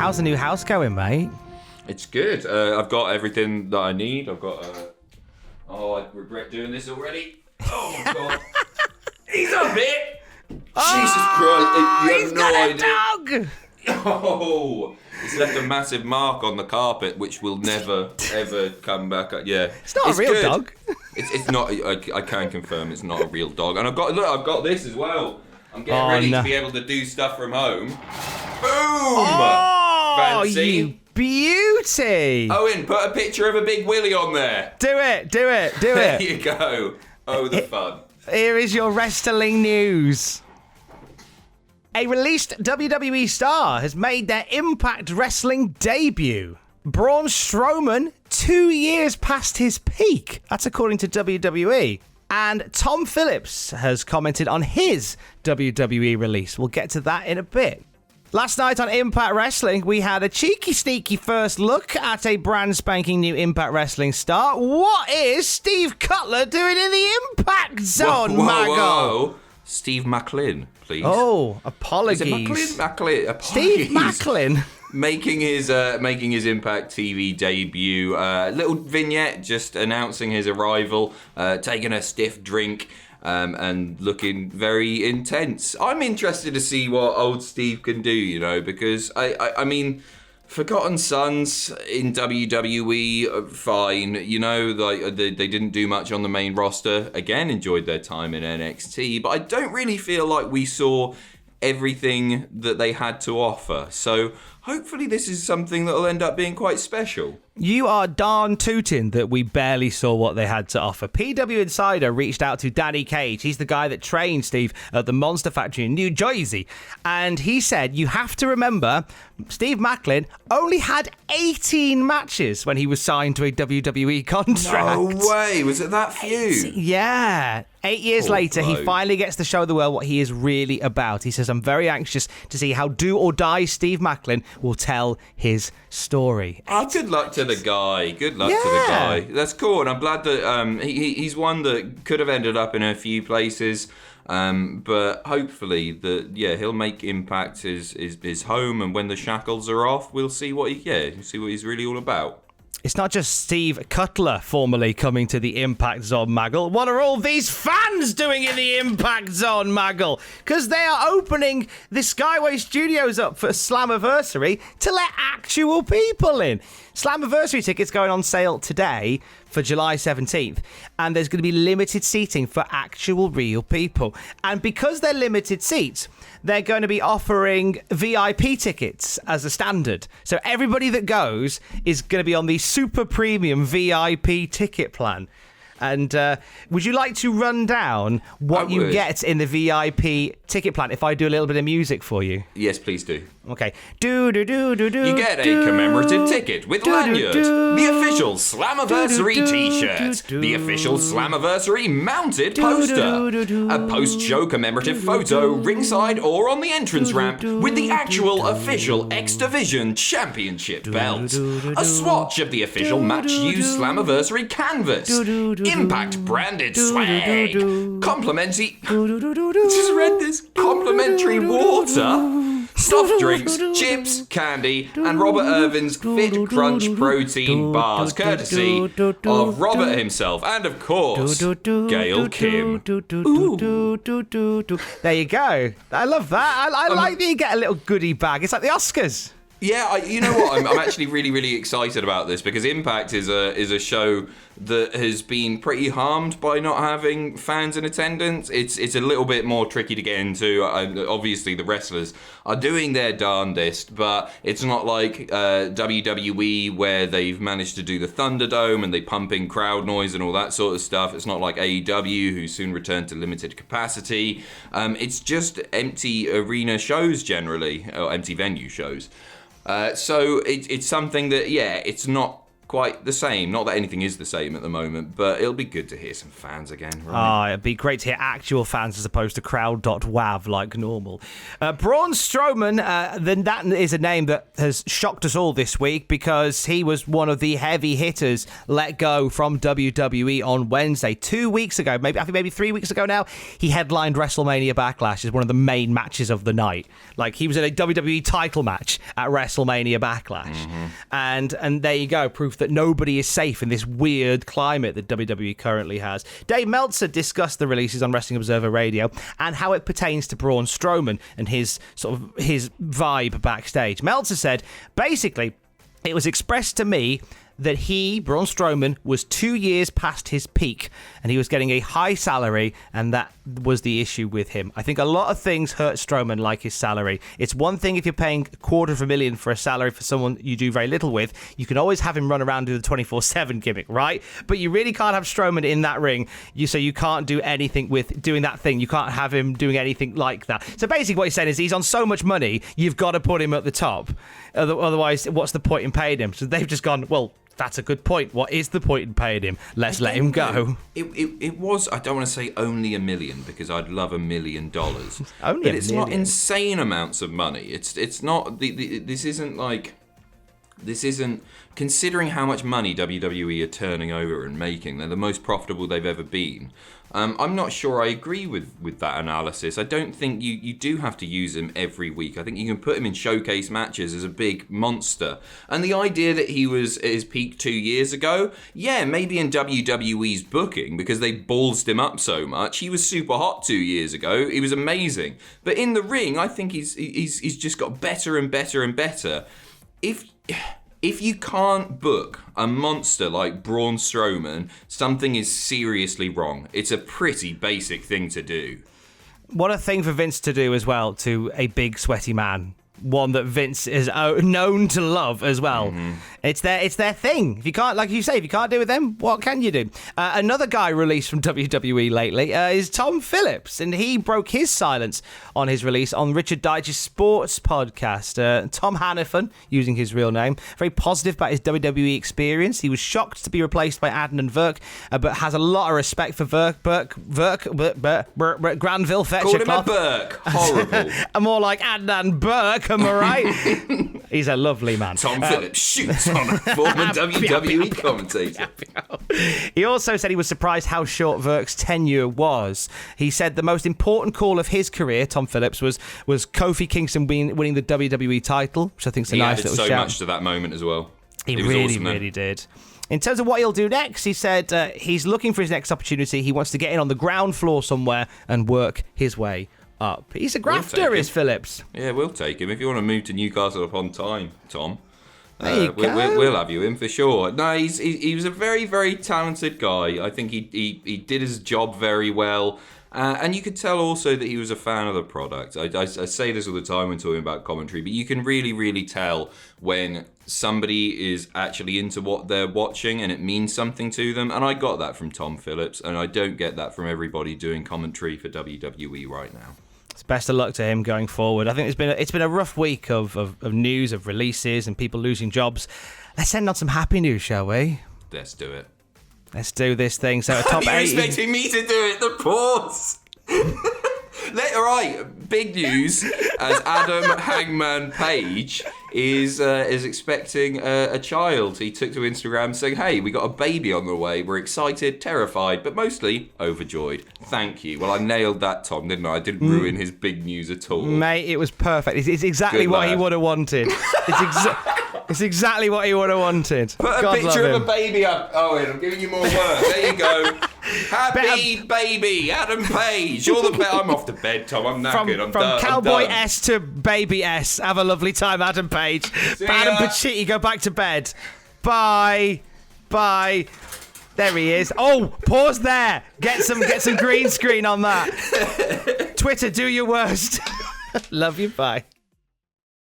How's the new house going, mate? It's good. I've got everything that I need. I've got... I regret doing this already. Oh, my God. He's a bit... Jesus Christ. You have no idea. Dog! Oh, it's left a massive mark on the carpet, which will never, ever come back. Yeah, it's not a real dog. It's not. I can confirm it's not a real dog. And I've got this as well. I'm getting ready to be able to do stuff from home. Boom! Oh, Fancy. You beauty! Owen, put a picture of a big willy on there. Do it. There you go. Oh, the fun. Here is your wrestling news. A released WWE star has made their Impact Wrestling debut. Braun Strowman, 2 years past his peak. That's according to WWE. And Tom Phillips has commented on his WWE release. We'll get to that in a bit. Last night on Impact Wrestling, we had a cheeky, sneaky first look at a brand spanking new Impact Wrestling star. What is Steve Cutler doing in the Impact Zone, Mago? Steve Macklin, please. Oh, apologies. Is it Macklin? Apologies. Steve Macklin. making his Impact TV debut. Little vignette just announcing his arrival, taking a stiff drink, and looking very intense. I'm interested to see what old Steve can do, because I mean, Forgotten Sons in WWE, fine. They didn't do much on the main roster. Again, enjoyed their time in NXT, but I don't really feel like we saw everything that they had to offer. So hopefully this is something that will end up being quite special. You are darn tooting that we barely saw what they had to offer. PW Insider reached out to Danny Cage. He's the guy that trained Steve at the Monster Factory in New Jersey. And he said, you have to remember, Steve Macklin only had 18 matches when he was signed to a WWE contract. No way. Was it that few? Yeah. 8 years later, he finally gets to show the world what he is really about. He says, I'm very anxious to see how do or die Steve Macklin will tell his story. Good luck to the guy. Good luck to the guy. That's cool, and I'm glad that he's one that could have ended up in a few places, but hopefully he'll make Impact his home, and when the shackles are off, we'll see what he's really all about. It's not just Steve Cutler formally coming to the Impact Zone, Maggle. What are all these fans doing in the Impact Zone, Maggle? Because they are opening the Skyway Studios up for Slammiversary to let actual people in. Slammiversary tickets going on sale today for July 17th, and there's going to be limited seating for actual real people. And because they're limited seats, they're going to be offering VIP tickets as a standard. So everybody that goes is going to be on the super premium VIP ticket plan. And would you like to run down what you get in the VIP ticket plan if I do a little bit of music for you? Yes, please do. Okay. You get a commemorative ticket with lanyard, the official Slammiversary t-shirt, the official Slammiversary mounted poster, a post-show commemorative photo ringside or on the entrance ramp with the actual official X Division Championship belt, a swatch of the official Match Used Slammiversary canvas, Impact branded swag, complimentary water, soft drinks, chips, candy, and Robert Irvin's Fit Crunch protein bars, courtesy of Robert himself, and of course, Gail Kim. There you go. I love that. I like that you get a little goodie bag. It's like the Oscars. Yeah, you know what? I'm actually really, really excited about this because Impact is a show that has been pretty harmed by not having fans in attendance. It's a little bit more tricky to get into. Obviously, the wrestlers are doing their darndest, but it's not like WWE where they've managed to do the Thunderdome and they pump in crowd noise and all that sort of stuff. It's not like AEW, who soon returned to limited capacity. It's just empty arena shows generally, or empty venue shows. So it's something that, it's not quite the same. Not that anything is the same at the moment, but it'll be good to hear some fans again. Right? It'd be great to hear actual fans as opposed to crowd.wav like normal. Braun Strowman, then that is a name that has shocked us all this week because he was one of the heavy hitters let go from WWE on Wednesday. 2 weeks ago, maybe 3 weeks ago now, he headlined WrestleMania Backlash as one of the main matches of the night. Like, he was in a WWE title match at WrestleMania Backlash. And there you go, proof that nobody is safe in this weird climate that WWE currently has. Dave Meltzer discussed the releases on Wrestling Observer Radio and how it pertains to Braun Strowman and his vibe backstage. Meltzer said, basically, it was expressed to me that Braun Strowman, was 2 years past his peak and he was getting a high salary, and that was the issue with him. I think a lot of things hurt Strowman, like his salary. It's one thing if you're paying $250,000 for a salary for someone you do very little with. You can always have him run around do the 24/7 gimmick, right? But you really can't have Strowman in that ring. So you can't do anything with doing that thing. You can't have him doing anything like that. So basically what he's saying is he's on so much money, you've got to put him at the top. Otherwise, what's the point in paying him? So they've just gone, well, that's a good point. What is the point in paying him? Let's let him go. It was, I don't want to say only $1 million, because I'd love $1 million. Only but it's not insane amounts of money. It's not, this isn't, considering how much money WWE are turning over and making, they're the most profitable they've ever been. I'm not sure I agree with that analysis. I don't think you do have to use him every week. I think you can put him in showcase matches as a big monster. And the idea that he was at his peak 2 years ago, yeah, maybe in WWE's booking, because they ballsed him up so much. He was super hot 2 years ago. He was amazing. But in the ring, I think he's just got better and better and better. If you can't book a monster like Braun Strowman, something is seriously wrong. It's a pretty basic thing to do. What a thing for Vince to do as well to a big, sweaty man. One that Vince is known to love as well. It's their thing. If you can't, like you say, if you can't do it with them, what can you do? Another guy released from WWE lately is Tom Phillips, and he broke his silence on his release on Richard Deitch's sports podcast. Tom Hannafin, using his real name, very positive about his WWE experience. He was shocked to be replaced by Adnan Virk, but has a lot of respect for Granville Fetcher. Called him a Burke. Horrible. More like Adnan Burke. Am I right? He's a lovely man. Tom Phillips shoots on a former WWE commentator. He also said he was surprised how short Verk's tenure was. He said the most important call of his career, Tom Phillips, was Kofi Kingston winning the WWE title, which I think is a nice little shout. He added so much to that moment as well. He really did. In terms of what he'll do next, he said he's looking for his next opportunity. He wants to get in on the ground floor somewhere and work his way up. He's a grafter, is Phillips. Yeah, we'll take him. If you want to move to Newcastle upon time, Tom, we'll have you in for sure. No, he was a very, very talented guy. I think he did his job very well. And you could tell also that he was a fan of the product. I say this all the time when talking about commentary, but you can really, really tell when somebody is actually into what they're watching and it means something to them. And I got that from Tom Phillips, and I don't get that from everybody doing commentary for WWE right now. It's best of luck to him going forward. I think it's been a rough week of news, of releases, and people losing jobs. Let's end on some happy news, shall we? Let's do it. Let's do this thing. So, top 8. You're expecting me to do it? The pause. All right, big news as Adam Hangman Page is expecting a child. He took to Instagram saying, "Hey, we got a baby on the way. We're excited, terrified, but mostly overjoyed." Thank you. Well, I nailed that, Tom, didn't I? I didn't ruin his big news at all. Mate, it was perfect. It's exactly what he would have wanted. It's exactly what he would have wanted. Put a picture of a baby up, Owen. I'm giving you more work. There you go. Happy baby, Adam Page. I'm off to bed, Tom. I'm knackered. I'm done. From Cowboy S to Baby S. Have a lovely time, Adam Page. Adam Pacitti, go back to bed. Bye. There he is. Oh, pause there. Get some green screen on that. Twitter, do your worst. Love you. Bye.